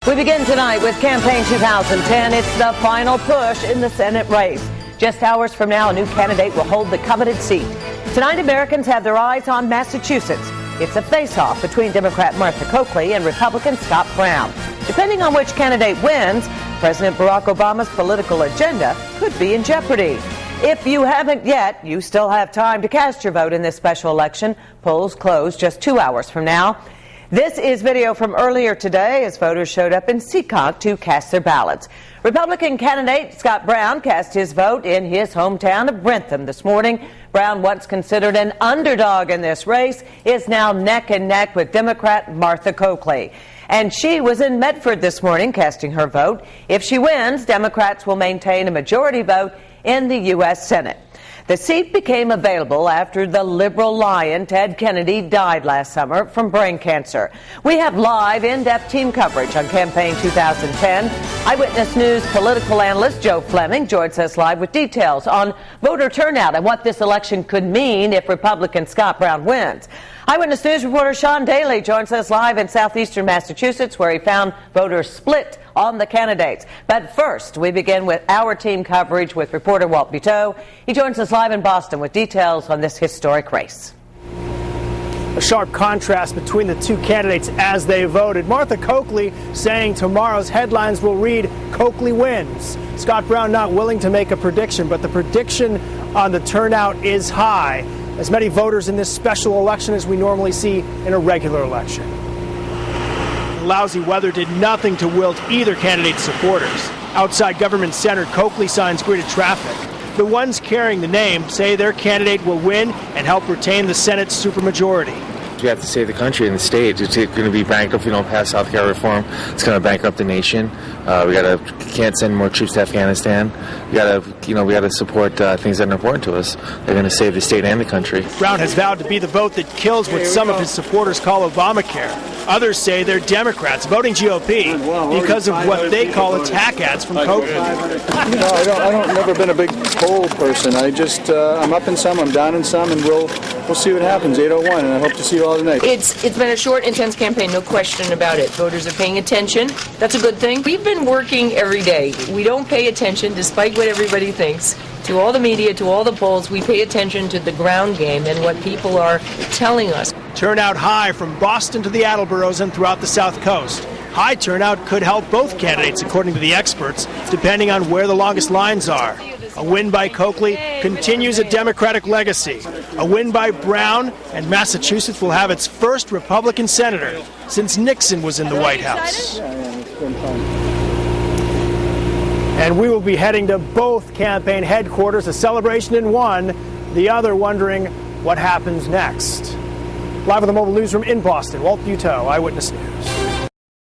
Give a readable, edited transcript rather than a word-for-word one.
We begin tonight with Campaign 2010. It's the final push in the Senate race. Just hours from now, a new candidate will hold the coveted seat. Tonight, Americans have their eyes on Massachusetts. It's a face-off between Democrat Martha Coakley and Republican Scott Brown. Depending on which candidate wins, President Barack Obama's political agenda could be in jeopardy. If you haven't yet, you still have time to cast your vote in this special election. Polls close just 2 hours from now. This is video from earlier today as voters showed up in Seekonk to cast their ballots. Republican candidate Scott Brown cast his vote in his hometown of Brentham this morning. Brown, once considered an underdog in this race, is now neck and neck with Democrat Martha Coakley. And she was in Medford this morning casting her vote. If she wins, Democrats will maintain a majority vote in the U.S. Senate. The seat became available after the liberal lion Ted Kennedy died last summer from brain cancer. We have live, in-depth team coverage on Campaign 2010. Eyewitness News political analyst Joe Fleming joins us live with details on voter turnout and what this election could mean if Republican Scott Brown wins. Eyewitness News reporter Sean Daly joins us live in southeastern Massachusetts, where he found voters split on the candidates. But first, we begin with our team coverage with reporter Walt Buteau. He joins us live in Boston with details on this historic race. A sharp contrast between the two candidates as they voted. Martha Coakley saying tomorrow's headlines will read, "Coakley wins." Scott Brown not willing to make a prediction, but the prediction on the turnout is high. As many voters in this special election as we normally see in a regular election. Lousy weather did nothing to wilt either candidate's supporters. Outside Government Center, Coakley signs greeted traffic. The ones carrying the name say their candidate will win and help retain the Senate's supermajority. We have to save the country and the state. It's going to be bankrupt if we don't pass health care reform. It's going to bankrupt the nation. Can't send more troops to Afghanistan. We got to support things that are important to us. They're going to save the state and the country. Brown has vowed to be the vote that kills what some of his supporters call Obamacare. Others say they're Democrats voting GOP because of what they call attack ads from Coakley. I've never been a big poll person. I'm up in some, I'm down in some, and we'll see what happens. 801, and I hope to see you all tonight. It's been a short, intense campaign, no question about it. Voters are paying attention. That's a good thing. We've been working every day. We don't pay attention, despite what everybody thinks, to all the media, to all the polls. We pay attention to the ground game and what people are telling us. Turnout high from Boston to the Attleboroughs and throughout the South Coast. High turnout could help both candidates, according to the experts, depending on where the longest lines are. A win by Coakley continues a Democratic legacy. A win by Brown, and Massachusetts will have its first Republican senator since Nixon was in the White House. And we will be heading to both campaign headquarters, a celebration in one, the other wondering what happens next. Live at the Mobile Newsroom in Boston, Walt Buteau, Eyewitness News.